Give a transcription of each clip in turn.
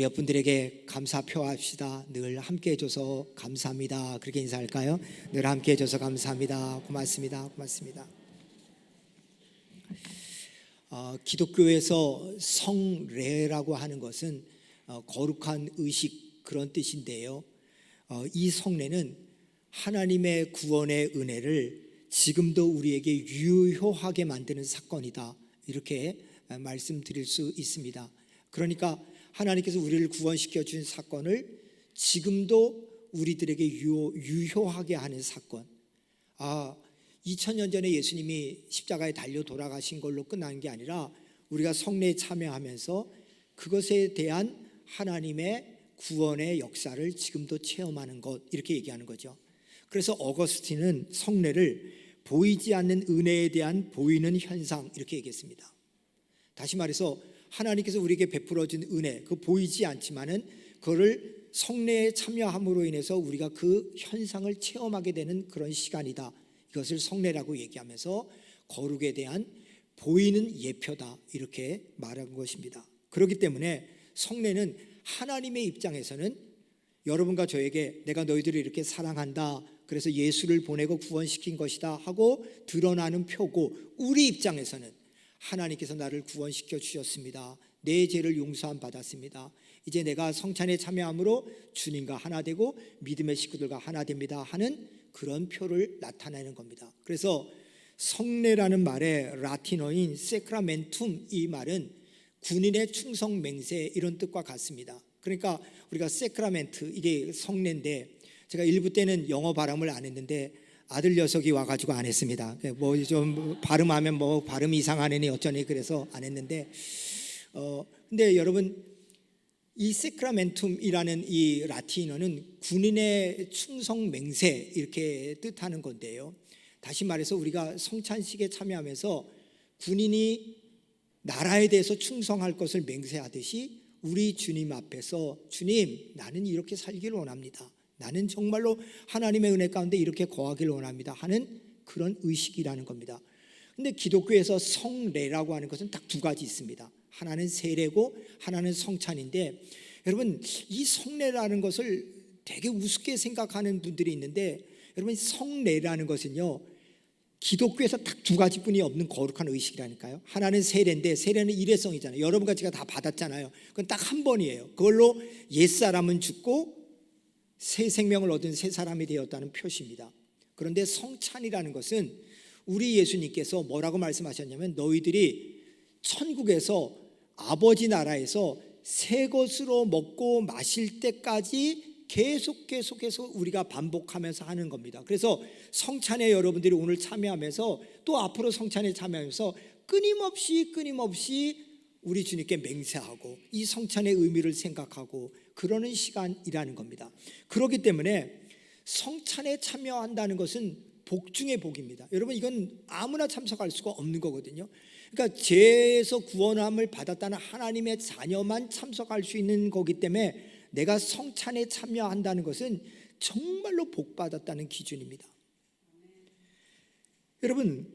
몇 분들에게 감사 표합시다. 늘 함께 해줘서 감사합니다. 그렇게 인사할까요? 늘 함께 해줘서 감사합니다. 고맙습니다. 고맙습니다. 기독교에서 성례라고 하는 것은 거룩한 의식 그런 뜻인데요. 이 성례는 하나님의 구원의 은혜를 지금도 우리에게 유효하게 만드는 사건이다. 이렇게 말씀드릴 수 있습니다. 그러니까 하나님께서 우리를 구원시켜 준 사건을 지금도 우리들에게 유효하게 하는 사건. 2000년 전에 예수님이 십자가에 달려 돌아가신 걸로 끝난 게 아니라 우리가 성례에 참여하면서 그것에 대한 하나님의 구원의 역사를 지금도 체험하는 것, 이렇게 얘기하는 거죠. 그래서 어거스틴은 성례를 보이지 않는 은혜에 대한 보이는 현상, 이렇게 얘기했습니다. 다시 말해서 하나님께서 우리에게 베풀어 준 은혜, 그 보이지 않지만은 그거를 성례에 참여함으로 인해서 우리가 그 현상을 체험하게 되는 그런 시간이다. 이것을 성례라고 얘기하면서 거룩에 대한 보이는 예표다, 이렇게 말한 것입니다. 그렇기 때문에 성례는 하나님의 입장에서는 여러분과 저에게 내가 너희들을 이렇게 사랑한다, 그래서 예수를 보내고 구원시킨 것이다 하고 드러나는 표고, 우리 입장에서는 하나님께서 나를 구원시켜 주셨습니다. 내 죄를 용서함 받았습니다. 이제 내가 성찬에 참여함으로 주님과 하나 되고 믿음의 식구들과 하나 됩니다 하는 그런 표를 나타내는 겁니다. 그래서 성례라는 말의 라틴어인 세크라멘툼, 이 말은 군인의 충성 맹세, 이런 뜻과 같습니다. 그러니까 우리가 세크라멘트, 이게 성례인데, 제가 일부 때는 영어 발음을 안 했는데 아들 녀석이 와가지고 안 했습니다. 뭐 좀 발음하면 뭐 발음 이상하니 어쩌니 그래서 안 했는데, 근데 여러분, 이 세크라멘툼이라는 이 라틴어는 군인의 충성 맹세, 이렇게 뜻하는 건데요. 다시 말해서 우리가 성찬식에 참여하면서 군인이 나라에 대해서 충성할 것을 맹세하듯이 우리 주님 앞에서, 주님, 나는 이렇게 살기를 원합니다. 나는 정말로 하나님의 은혜 가운데 이렇게 거하기를 원합니다 하는 그런 의식이라는 겁니다. 근데 기독교에서 성례라고 하는 것은 딱 두 가지 있습니다. 하나는 세례고 하나는 성찬인데, 여러분, 이 성례라는 것을 되게 우습게 생각하는 분들이 있는데, 여러분, 성례라는 것은요, 기독교에서 딱 두 가지뿐이 없는 거룩한 의식이라니까요. 하나는 세례인데, 세례는 일회성이잖아요. 여러분과 제가 다 받았잖아요. 그건 딱 한 번이에요. 그걸로 옛사람은 죽고 새 생명을 얻은 새 사람이 되었다는 표시입니다. 그런데 성찬이라는 것은 우리 예수님께서 뭐라고 말씀하셨냐면, 너희들이 천국에서 아버지 나라에서 새 것으로 먹고 마실 때까지 계속해서 우리가 반복하면서 하는 겁니다. 그래서 성찬에 여러분들이 오늘 참여하면서 또 앞으로 성찬에 참여하면서 끊임없이 우리 주님께 맹세하고 이 성찬의 의미를 생각하고 그러는 시간이라는 겁니다. 그렇기 때문에 성찬에 참여한다는 것은 복 중의 복입니다. 여러분, 이건 아무나 참석할 수가 없는 거거든요. 그러니까 죄에서 구원함을 받았다는 하나님의 자녀만 참석할 수 있는 거기 때문에 내가 성찬에 참여한다는 것은 정말로 복 받았다는 기준입니다. 여러분,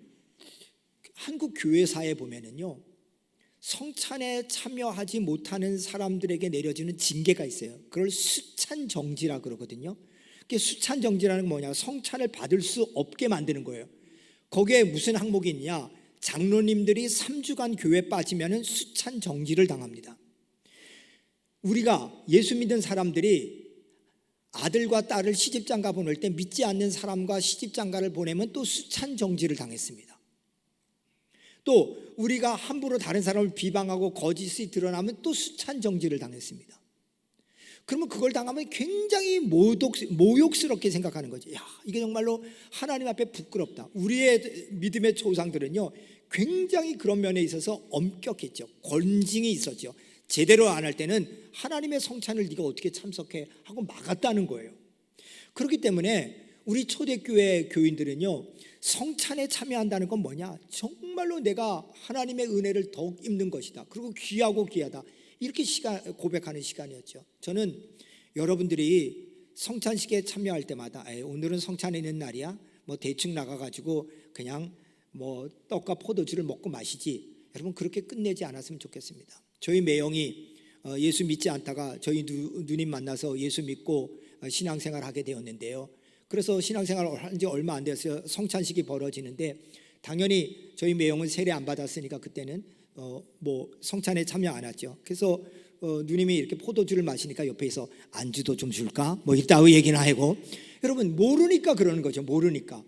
한국 교회사에 보면은요, 성찬에 참여하지 못하는 사람들에게 내려지는 징계가 있어요. 그걸 수찬정지라 그러거든요. 수찬정지라는 건 뭐냐, 성찬을 받을 수 없게 만드는 거예요. 거기에 무슨 항목이 있냐, 장로님들이 3주간 교회 빠지면 수찬정지를 당합니다. 우리가 예수 믿는 사람들이 아들과 딸을 시집장가 보낼 때 믿지 않는 사람과 시집장가를 보내면 또 수찬정지를 당했습니다. 또 우리가 함부로 다른 사람을 비방하고 거짓이 드러나면 또 수찬정지를 당했습니다. 그러면 그걸 당하면 굉장히 모욕스럽게 생각하는 거죠. 야, 이게 정말로 하나님 앞에 부끄럽다. 우리의 믿음의 조상들은요, 굉장히 그런 면에 있어서 엄격했죠. 권징이 있었죠. 제대로 안 할 때는 하나님의 성찬을 네가 어떻게 참석해 하고 막았다는 거예요. 그렇기 때문에 우리 초대교회 교인들은요, 성찬에 참여한다는 건 뭐냐, 정말로 내가 하나님의 은혜를 더욱 입는 것이다, 그리고 귀하고 귀하다, 이렇게 고백하는 시간이었죠. 저는 여러분들이 성찬식에 참여할 때마다 오늘은 성찬에 있는 날이야, 뭐 대충 나가가지고 그냥 뭐 떡과 포도주를 먹고 마시지, 여러분 그렇게 끝내지 않았으면 좋겠습니다. 저희 매형이 예수 믿지 않다가 저희 누님 만나서 예수 믿고 신앙생활 하게 되었는데요. 그래서 신앙생활을 한 지 얼마 안 됐어요. 성찬식이 벌어지는데 당연히 저희 매형은 세례 안 받았으니까 그때는 뭐 성찬에 참여 안 했죠. 그래서 누님이 이렇게 포도주를 마시니까 옆에서 안주도 좀 줄까? 뭐 이따위 얘기나 하고. 여러분 모르니까 그러는 거죠. 모르니까.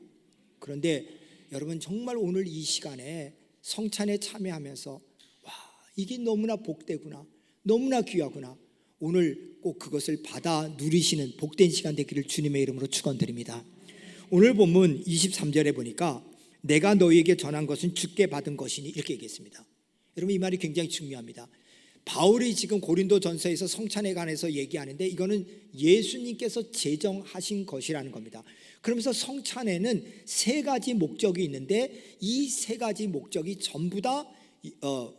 그런데 여러분 정말 오늘 이 시간에 성찬에 참여하면서 와, 이게 너무나 복되구나, 너무나 귀하구나. 오늘 꼭 그것을 받아 누리시는 복된 시간 되기를 주님의 이름으로 축원드립니다. 오늘 본문 23절에 보니까 내가 너희에게 전한 것은 주께 받은 것이니 이렇게 얘기했습니다. 여러분 이 말이 굉장히 중요합니다. 바울이 지금 고린도 전서에서 성찬에 관해서 얘기하는데 이거는 예수님께서 제정하신 것이라는 겁니다. 그러면서 성찬에는 세 가지 목적이 있는데 이 세 가지 목적이 전부 다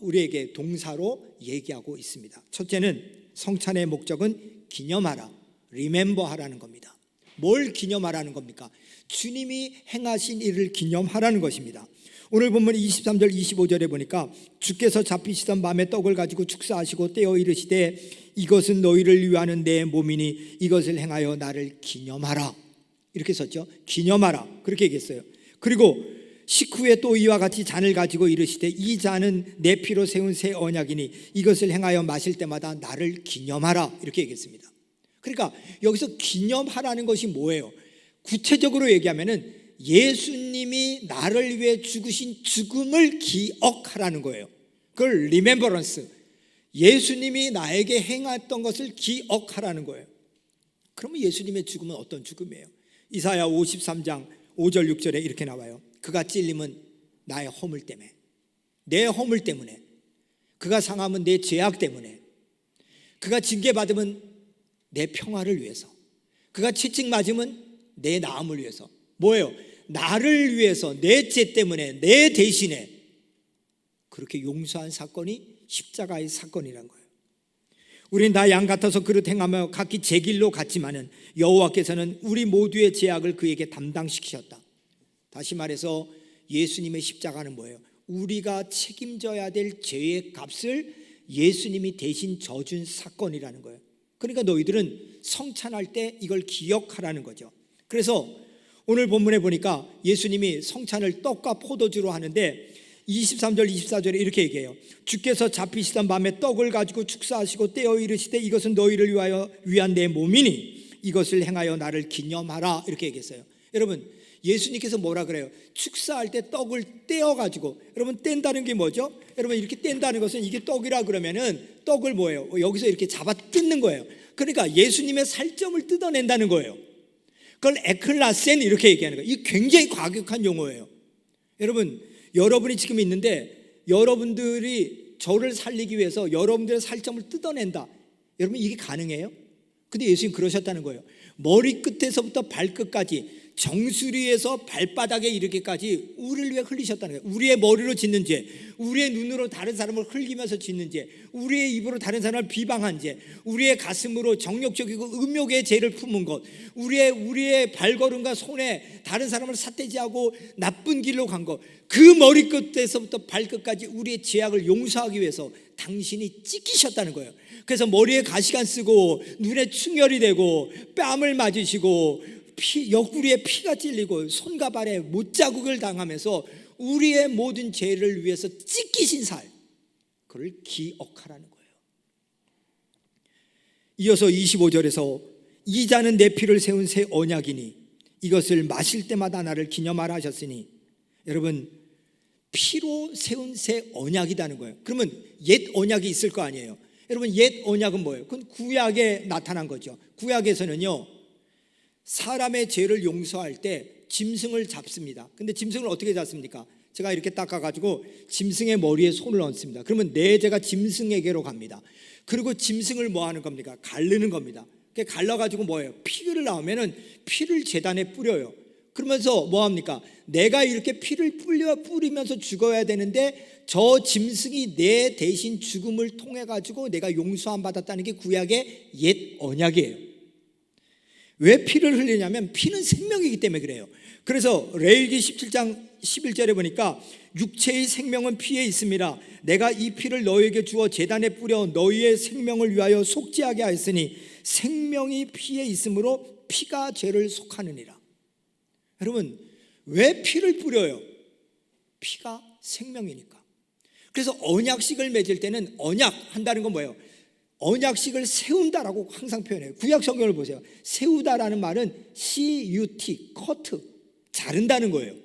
우리에게 동사로 얘기하고 있습니다. 첫째는 성찬의 목적은 기념하라, 리멤버하라는 겁니다. 뭘 기념하라는 겁니까? 주님이 행하신 일을 기념하라는 것입니다. 오늘 본문 23절 25절에 보니까 주께서 잡히시던 밤에 떡을 가지고 축사하시고 떼어 이르시되 이것은 너희를 위하는 내 몸이니 이것을 행하여 나를 기념하라. 이렇게 썼죠. 기념하라 그렇게 얘기했어요. 그리고 식후에 또 이와 같이 잔을 가지고 이르시되 이 잔은 내 피로 세운 새 언약이니 이것을 행하여 마실 때마다 나를 기념하라 이렇게 얘기했습니다. 그러니까 여기서 기념하라는 것이 뭐예요? 구체적으로 얘기하면은 예수님이 나를 위해 죽으신 죽음을 기억하라는 거예요. 그걸 remembrance, 예수님이 나에게 행했던 것을 기억하라는 거예요. 그러면 예수님의 죽음은 어떤 죽음이에요? 이사야 53장 5절 6절에 이렇게 나와요. 그가 찔림은 나의 허물 때문에, 내 허물 때문에, 그가 상함은 내 죄악 때문에, 그가 징계받으면 내 평화를 위해서, 그가 채찍 맞으면 내 나음을 위해서. 뭐예요? 나를 위해서, 내 죄 때문에, 내 대신에 그렇게 용서한 사건이 십자가의 사건이란 거예요. 우리는 다 양 같아서 그릇 행하며 각기 제 길로 갔지만은 여호와께서는 우리 모두의 죄악을 그에게 담당시키셨다. 다시 말해서 예수님의 십자가는 뭐예요? 우리가 책임져야 될 죄의 값을 예수님이 대신 져준 사건이라는 거예요. 그러니까 너희들은 성찬할 때 이걸 기억하라는 거죠. 그래서 오늘 본문에 보니까 예수님이 성찬을 떡과 포도주로 하는데 23절 24절에 이렇게 얘기해요. 주께서 잡히시던 밤에 떡을 가지고 축사하시고 떼어 이르시되 이것은 너희를 위한 내 몸이니 이것을 행하여 나를 기념하라 이렇게 얘기했어요. 여러분 예수님께서 뭐라 그래요? 축사할 때 떡을 떼어가지고, 여러분 뗀다는 게 뭐죠? 여러분 이렇게 뗀다는 것은 이게 떡이라 그러면은 떡을 뭐예요? 여기서 이렇게 잡아 뜯는 거예요. 그러니까 예수님의 살점을 뜯어낸다는 거예요. 그걸 에클라센 이렇게 얘기하는 거예요. 이게 굉장히 과격한 용어예요. 여러분이 지금 있는데 여러분들이 저를 살리기 위해서 여러분들의 살점을 뜯어낸다. 여러분 이게 가능해요? 근데 예수님 그러셨다는 거예요. 머리끝에서부터 발끝까지 정수리에서 발바닥에 이르기까지 우리를 위해 흘리셨다는 거예요. 우리의 머리로 짓는 죄, 우리의 눈으로 다른 사람을 흘리면서 짓는 죄, 우리의 입으로 다른 사람을 비방한 죄, 우리의 가슴으로 정욕적이고 음욕의 죄를 품은 것, 우리의 발걸음과 손에 다른 사람을 삿대질하고 나쁜 길로 간 것, 그 머리끝에서부터 발끝까지 우리의 죄악을 용서하기 위해서 당신이 찢기셨다는 거예요. 그래서 머리에 가시관 쓰고 눈에 충혈이 되고 뺨을 맞으시고 옆구리에 피가 찔리고 손과 발에 못자국을 당하면서 우리의 모든 죄를 위해서 찢기신 살, 그걸 기억하라는 거예요. 이어서 25절에서 이 잔은 내 피를 세운 새 언약이니 이것을 마실 때마다 나를 기념하라 하셨으니, 여러분 피로 세운 새 언약이라는 거예요. 그러면 옛 언약이 있을 거 아니에요. 여러분 옛 언약은 뭐예요? 그건 구약에 나타난 거죠. 구약에서는요 사람의 죄를 용서할 때 짐승을 잡습니다. 근데 짐승을 어떻게 잡습니까? 제가 이렇게 닦아가지고 짐승의 머리에 손을 얹습니다. 그러면 내 죄가 짐승에게로 갑니다. 그리고 짐승을 뭐 하는 겁니까? 가르는 겁니다. 갈라가지고 뭐예요? 피를 나오면은 피를 제단에 뿌려요. 그러면서 뭐 합니까? 내가 이렇게 피를 뿌리면서 죽어야 되는데 저 짐승이 내 대신 죽음을 통해 가지고 내가 용서함 받았다는 게 구약의 옛 언약이에요. 왜 피를 흘리냐면 피는 생명이기 때문에 그래요. 그래서 레위기 17장 11절에 보니까 육체의 생명은 피에 있습니다. 내가 이 피를 너희에게 주어 제단에 뿌려 너희의 생명을 위하여 속죄하게 하였으니 생명이 피에 있으므로 피가 죄를 속하느니라. 여러분, 왜 피를 뿌려요? 피가 생명이니까. 그래서 언약식을 맺을 때는 언약 한다는 건 뭐예요? 언약식을 세운다라고 항상 표현해요. 구약 성경을 보세요. 세우다라는 말은 CUT, cut, 자른다는 거예요.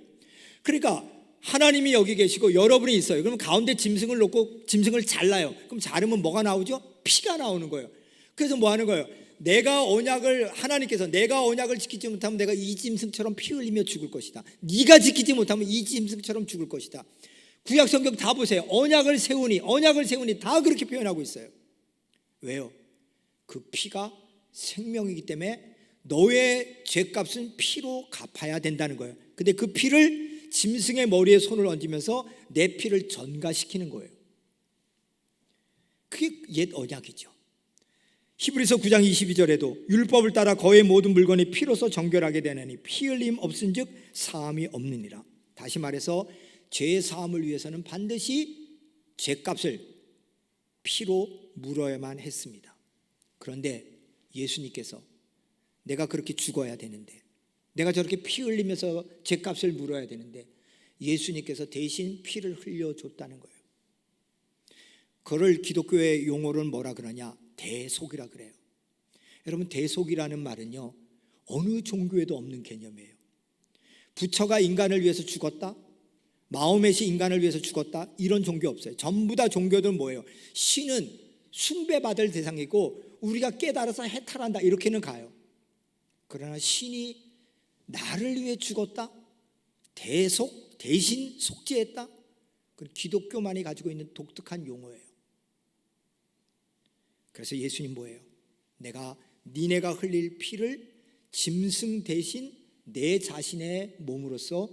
그러니까 하나님이 여기 계시고 여러분이 있어요. 그럼 가운데 짐승을 놓고 짐승을 잘라요. 그럼 자르면 뭐가 나오죠? 피가 나오는 거예요. 그래서 뭐 하는 거예요? 하나님께서 내가 언약을 지키지 못하면 내가 이 짐승처럼 피 흘리며 죽을 것이다. 네가 지키지 못하면 이 짐승처럼 죽을 것이다. 구약 성경 다 보세요. 언약을 세우니 다 그렇게 표현하고 있어요. 왜요? 그 피가 생명이기 때문에 너의 죄값은 피로 갚아야 된다는 거예요. 근데 그 피를 짐승의 머리에 손을 얹으면서 내 피를 전가시키는 거예요. 그게 옛 언약이죠. 히브리서 9장 22절에도 율법을 따라 거의 모든 물건이 피로서 정결하게 되느니 피 흘림 없은즉 사함이 없느니라. 다시 말해서 죄의 사함을 위해서는 반드시 죄값을 피로 물어야만 했습니다. 그런데 예수님께서 내가 그렇게 죽어야 되는데, 내가 저렇게 피 흘리면서 죄값을 물어야 되는데 예수님께서 대신 피를 흘려줬다는 거예요. 그걸 기독교의 용어로는 뭐라 그러냐? 대속이라 그래요. 여러분, 대속이라는 말은요, 어느 종교에도 없는 개념이에요. 부처가 인간을 위해서 죽었다, 마호멧이 인간을 위해서 죽었다, 이런 종교 없어요. 전부 다 종교들은 뭐예요? 신은 숭배받을 대상이고 우리가 깨달아서 해탈한다, 이렇게는 가요. 그러나 신이 나를 위해 죽었다, 대신 속죄했다, 그건 기독교만이 가지고 있는 독특한 용어예요. 그래서 예수님 뭐예요? 니네가 흘릴 피를 짐승 대신 내 자신의 몸으로써,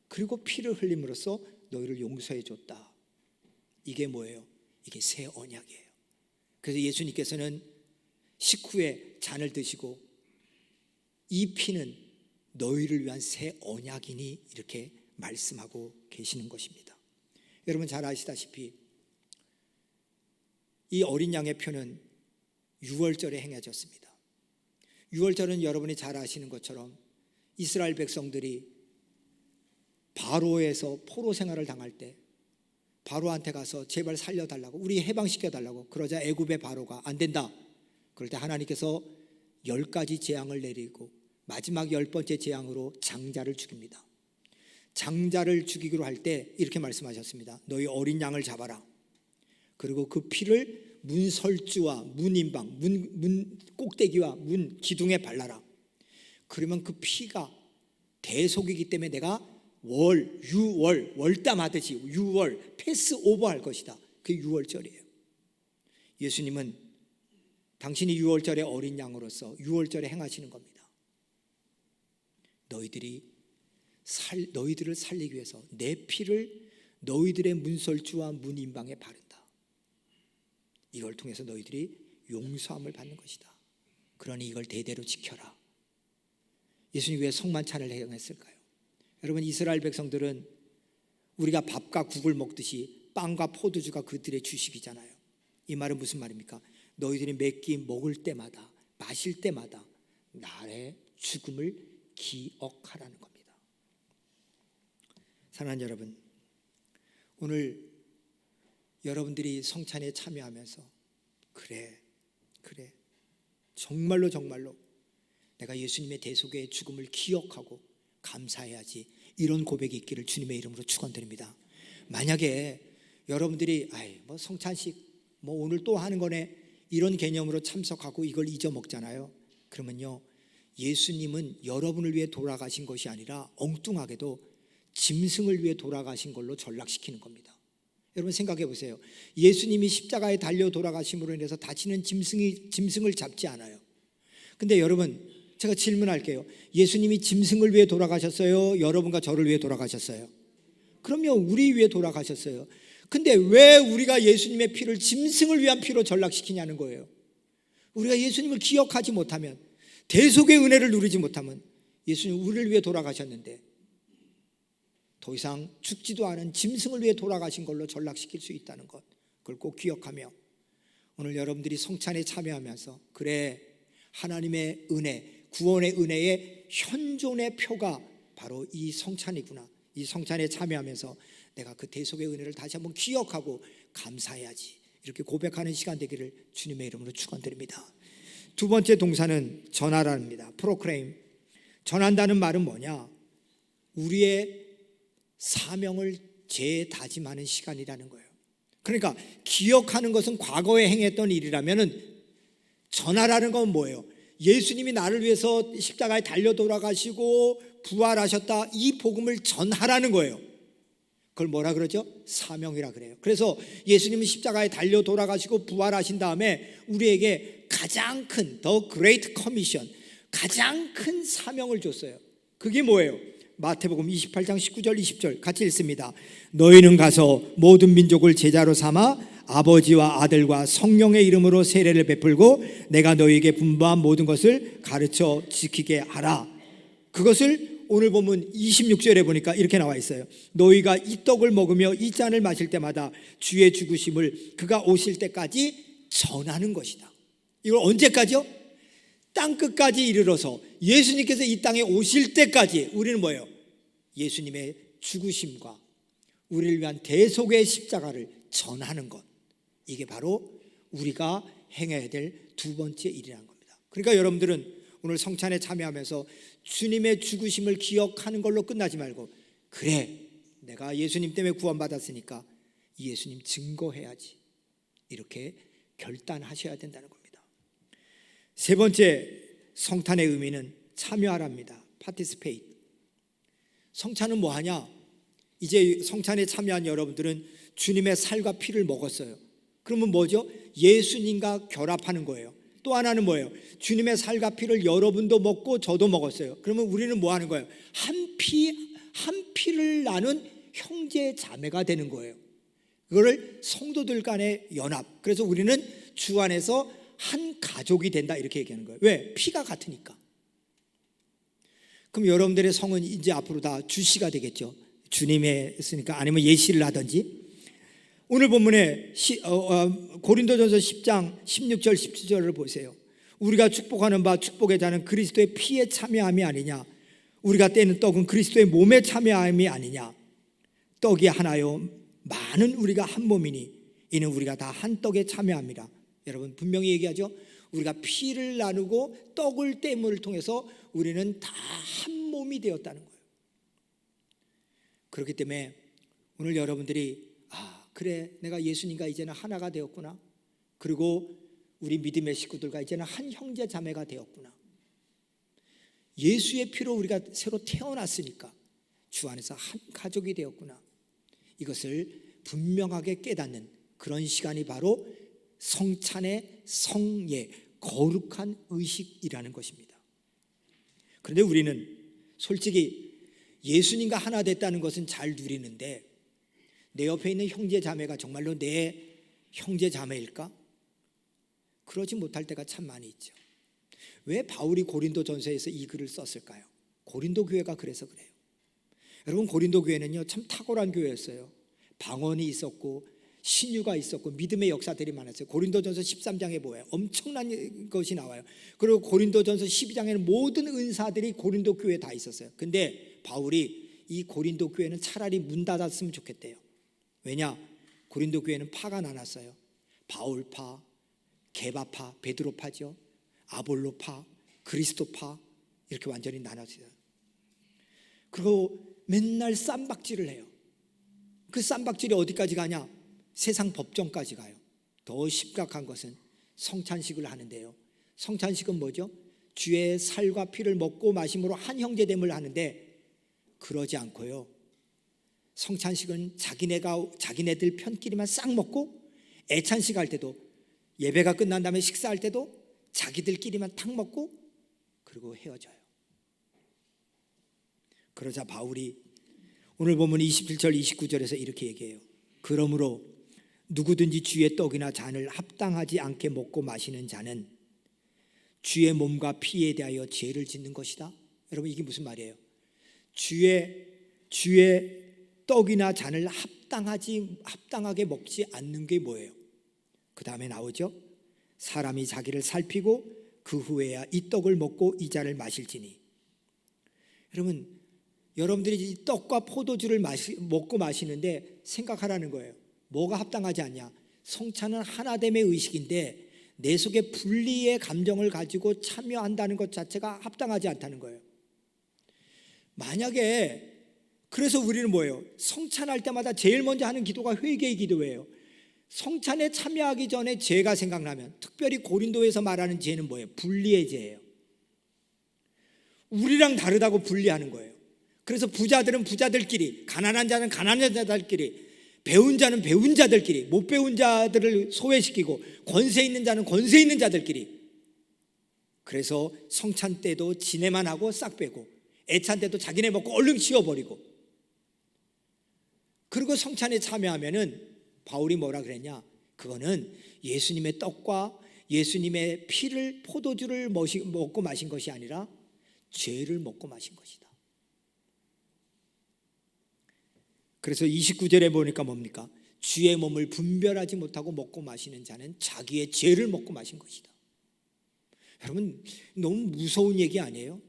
그리고 피를 흘림으로써 너희를 용서해 줬다. 이게 뭐예요? 이게 새 언약이에요. 그래서 예수님께서는 식후에 잔을 드시고 이 피는 너희를 위한 새 언약이니 이렇게 말씀하고 계시는 것입니다. 여러분 잘 아시다시피 이 어린 양의 표는 유월절에 행해졌습니다. 유월절은 여러분이 잘 아시는 것처럼 이스라엘 백성들이 바로에서 포로 생활을 당할 때 바로한테 가서 제발 살려달라고, 우리 해방시켜달라고, 그러자 애굽의 바로가 안 된다. 그럴 때 하나님께서 10가지 재앙을 내리고 마지막 10번째 재앙으로 장자를 죽입니다. 장자를 죽이기로 할 때 이렇게 말씀하셨습니다. 너희 어린 양을 잡아라. 그리고 그 피를 문설주와 문인방, 문 꼭대기와 문 기둥에 발라라. 그러면 그 피가 대속이기 때문에 내가 월담하듯이 유월 패스오버 할 것이다. 그게 유월절이에요. 예수님은 당신이 유월절의 어린 양으로서 유월절에 행하시는 겁니다. 너희들을 살리기 위해서 내 피를 너희들의 문설주와 문인방에 바른다. 이걸 통해서 너희들이 용서함을 받는 것이다. 그러니 이걸 대대로 지켜라. 예수님이 왜 성만찬을 행했을까요? 여러분, 이스라엘 백성들은 우리가 밥과 국을 먹듯이 빵과 포도주가 그들의 주식이잖아요. 이 말은 무슨 말입니까? 너희들이 몇 끼 먹을 때마다, 마실 때마다 나의 죽음을 기억하라는 겁니다. 사랑하는 여러분, 오늘 여러분들이 성찬에 참여하면서 그래 정말로 내가 예수님의 대속의 죽음을 기억하고 감사해야지, 이런 고백이 있기를 주님의 이름으로 축원드립니다. 만약에 여러분들이 성찬식 오늘 또 하는 거네, 이런 개념으로 참석하고 이걸 잊어먹잖아요. 그러면요, 예수님은 여러분을 위해 돌아가신 것이 아니라 엉뚱하게도 짐승을 위해 돌아가신 걸로 전락시키는 겁니다. 여러분 생각해 보세요. 예수님이 십자가에 달려 돌아가심으로 인해서 다시는 짐승을 잡지 않아요. 근데 여러분, 제가 질문할게요. 예수님이 짐승을 위해 돌아가셨어요? 여러분과 저를 위해 돌아가셨어요? 그럼요, 우리 위해 돌아가셨어요. 근데 왜 우리가 예수님의 피를 짐승을 위한 피로 전락시키냐는 거예요. 우리가 예수님을 기억하지 못하면, 대속의 은혜를 누리지 못하면 예수님 우리를 위해 돌아가셨는데 더 이상 죽지도 않은 짐승을 위해 돌아가신 걸로 전락시킬 수 있다는 것, 그걸 꼭 기억하며 오늘 여러분들이 성찬에 참여하면서 그래, 하나님의 은혜, 구원의 은혜의 현존의 표가 바로 이 성찬이구나, 이 성찬에 참여하면서 내가 그 대속의 은혜를 다시 한번 기억하고 감사해야지, 이렇게 고백하는 시간 되기를 주님의 이름으로 축원드립니다. 두 번째 동사는 전하라입니다. 프로크레임. 전한다는 말은 뭐냐? 우리의 사명을 재다짐하는 시간이라는 거예요. 그러니까 기억하는 것은 과거에 행했던 일이라면은 전하라는 건 뭐예요? 예수님이 나를 위해서 십자가에 달려 돌아가시고 부활하셨다, 이 복음을 전하라는 거예요. 그걸 뭐라 그러죠? 사명이라 그래요. 그래서 예수님은 십자가에 달려 돌아가시고 부활하신 다음에 우리에게 가장 큰 The Great Commission, 가장 큰 사명을 줬어요. 그게 뭐예요? 마태복음 28장 19절 20절 같이 읽습니다. 너희는 가서 모든 민족을 제자로 삼아 아버지와 아들과 성령의 이름으로 세례를 베풀고 내가 너희에게 분부한 모든 것을 가르쳐 지키게 하라. 그것을 오늘 보면 26절에 보니까 이렇게 나와 있어요. 너희가 이 떡을 먹으며 이 잔을 마실 때마다 주의 죽으심을 그가 오실 때까지 전하는 것이다. 이걸 언제까지요? 땅끝까지 이르러서 예수님께서 이 땅에 오실 때까지 우리는 뭐예요? 예수님의 죽으심과 우리를 위한 대속의 십자가를 전하는 것, 이게 바로 우리가 행해야 될 두 번째 일이라는 겁니다. 그러니까 여러분들은 오늘 성찬에 참여하면서 주님의 죽으심을 기억하는 걸로 끝나지 말고, 그래, 내가 예수님 때문에 구원받았으니까 이 예수님 증거해야지, 이렇게 결단하셔야 된다는 겁니다. 세 번째 성탄의 의미는 참여하랍니다. Participate. 성찬은 뭐 하냐? 이제 성찬에 참여한 여러분들은 주님의 살과 피를 먹었어요. 그러면 뭐죠? 예수님과 결합하는 거예요. 또 하나는 뭐예요? 주님의 살과 피를 여러분도 먹고 저도 먹었어요. 그러면 우리는 뭐 하는 거예요? 한 피를 나눈 형제 자매가 되는 거예요. 그거를 성도들 간의 연합. 그래서 우리는 주 안에서 한 가족이 된다, 이렇게 얘기하는 거예요. 왜? 피가 같으니까. 그럼 여러분들의 성은 이제 앞으로 다 주씨가 되겠죠. 주님의 했으니까. 아니면 예씨를 하든지. 오늘 본문에 고린도전서 10장 16절 17절을 보세요. 우리가 축복하는 바 축복의 자는 그리스도의 피에 참여함이 아니냐, 우리가 떼는 떡은 그리스도의 몸에 참여함이 아니냐. 떡이 하나요 많은 우리가 한 몸이니 이는 우리가 다 한 떡에 참여합니다. 여러분 분명히 얘기하죠. 우리가 피를 나누고 떡을 떼음을 통해서 우리는 다 한 몸이 되었다는 거예요. 그렇기 때문에 오늘 여러분들이 그래, 내가 예수님과 이제는 하나가 되었구나. 그리고 우리 믿음의 식구들과 이제는 한 형제 자매가 되었구나. 예수의 피로 우리가 새로 태어났으니까 주 안에서 한 가족이 되었구나. 이것을 분명하게 깨닫는 그런 시간이 바로 성찬의 성예, 거룩한 의식이라는 것입니다. 그런데 우리는 솔직히 예수님과 하나 됐다는 것은 잘 누리는데 내 옆에 있는 형제 자매가 정말로 내 형제 자매일까? 그러지 못할 때가 참 많이 있죠. 왜 바울이 고린도전서에서 이 글을 썼을까요? 고린도 교회가 그래서 그래요. 여러분 고린도 교회는요 참 탁월한 교회였어요. 방언이 있었고 신유가 있었고 믿음의 역사들이 많았어요. 고린도전서 13장에 뭐예요? 엄청난 것이 나와요. 그리고 고린도전서 12장에는 모든 은사들이 고린도 교회에 다 있었어요. 근데 바울이 이 고린도 교회는 차라리 문 닫았으면 좋겠대요. 왜냐? 고린도 교회는 파가 나눴어요. 바울파, 게바파, 베드로파죠. 아볼로파, 그리스도파, 이렇게 완전히 나눴어요. 그리고 맨날 쌈박질을 해요. 그 쌈박질이 어디까지 가냐? 세상 법정까지 가요. 더 심각한 것은 성찬식을 하는데요. 성찬식은 뭐죠? 주의 살과 피를 먹고 마심으로 한 형제됨을 하는데, 그러지 않고요, 성찬식은 자기네들 편끼리만 싹 먹고, 애찬식 할 때도, 예배가 끝난 다음에 식사할 때도 자기들끼리만 탁 먹고 그리고 헤어져요. 그러자 바울이 오늘 보면 27절 29절에서 이렇게 얘기해요. 그러므로 누구든지 주의 떡이나 잔을 합당하지 않게 먹고 마시는 자는 주의 몸과 피에 대하여 죄를 짓는 것이다. 여러분 이게 무슨 말이에요? 주의 떡이나 잔을 합당하게 먹지 않는 게 뭐예요? 그 다음에 나오죠. 사람이 자기를 살피고 그 후에야 이 떡을 먹고 이 잔을 마실지니. 여러분, 여러분들이 이 떡과 포도주를 먹고 마시는데 생각하라는 거예요. 뭐가 합당하지 않냐? 성찬은 하나됨의 의식인데 내 속에 분리의 감정을 가지고 참여한다는 것 자체가 합당하지 않다는 거예요. 만약에 그래서 우리는 뭐예요? 성찬할 때마다 제일 먼저 하는 기도가 회개의 기도예요. 성찬에 참여하기 전에 죄가 생각나면, 특별히 고린도에서 말하는 죄는 뭐예요? 분리의 죄예요. 우리랑 다르다고 분리하는 거예요. 그래서 부자들은 부자들끼리, 가난한 자는 가난한 자들끼리, 배운 자는 배운 자들끼리, 못 배운 자들을 소외시키고 권세 있는 자는 권세 있는 자들끼리. 그래서 성찬 때도 지내만 하고 싹 빼고, 애찬 때도 자기네 먹고 얼른 치워버리고. 그리고 성찬에 참여하면은 바울이 뭐라 그랬냐? 그거는 예수님의 떡과 예수님의 피를, 포도주를 먹고 마신 것이 아니라 죄를 먹고 마신 것이다. 그래서 29절에 보니까 뭡니까? 주의 몸을 분별하지 못하고 먹고 마시는 자는 자기의 죄를 먹고 마신 것이다. 여러분, 너무 무서운 얘기 아니에요?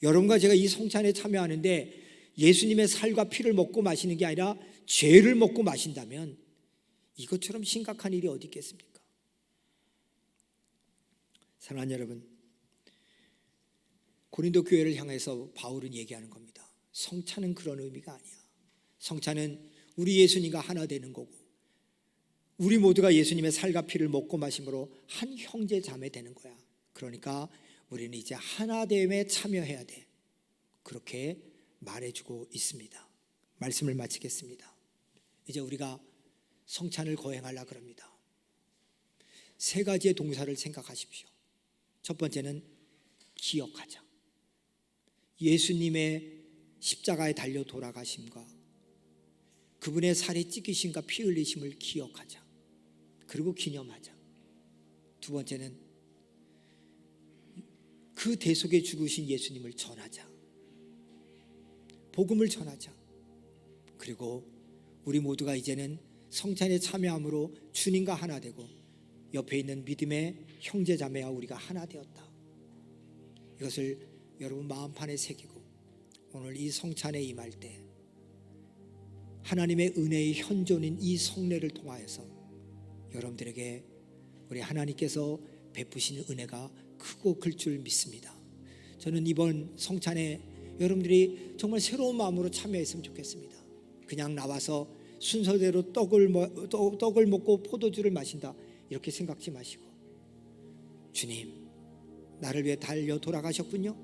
여러분과 제가 이 성찬에 참여하는데 예수님의 살과 피를 먹고 마시는 게 아니라 죄를 먹고 마신다면 이것처럼 심각한 일이 어디 있겠습니까? 사랑하는 여러분, 고린도 교회를 향해서 바울은 얘기하는 겁니다. 성찬은 그런 의미가 아니야. 성찬은 우리 예수님과 하나 되는 거고, 우리 모두가 예수님의 살과 피를 먹고 마심으로 한 형제 자매 되는 거야. 그러니까 우리는 이제 하나됨에 참여해야 돼. 그렇게 말해주고 있습니다. 말씀을 마치겠습니다. 이제 우리가 성찬을 거행하려고 그럽니다. 세 가지의 동사를 생각하십시오. 첫 번째는 기억하자. 예수님의 십자가에 달려 돌아가심과 그분의 살이 찢기심과 피 흘리심을 기억하자. 그리고 기념하자. 두 번째는 그 대속에 죽으신 예수님을 전하자. 복음을 전하자. 그리고 우리 모두가 이제는 성찬에 참여함으로 주님과 하나 되고 옆에 있는 믿음의 형제 자매와 우리가 하나 되었다. 이것을 여러분 마음판에 새기고 오늘 이 성찬에 임할 때 하나님의 은혜의 현존인 이 성례를 통하여서 여러분들에게 우리 하나님께서 베푸시는 은혜가 크고 클 줄 믿습니다. 저는 이번 성찬에 여러분들이 정말 새로운 마음으로 참여했으면 좋겠습니다. 그냥 나와서 순서대로 떡을 먹고 포도주를 마신다 이렇게 생각지 마시고, 주님, 나를 위해 달려 돌아가셨군요.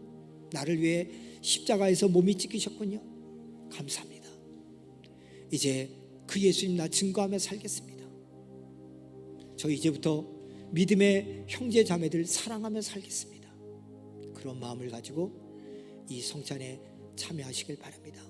나를 위해 십자가에서 몸이 찢기셨군요. 감사합니다. 이제 그 예수님 나 증거하며 살겠습니다. 저 이제부터 믿음의 형제 자매들 사랑하며 살겠습니다. 그런 마음을 가지고 이 성찬에 참여하시길 바랍니다.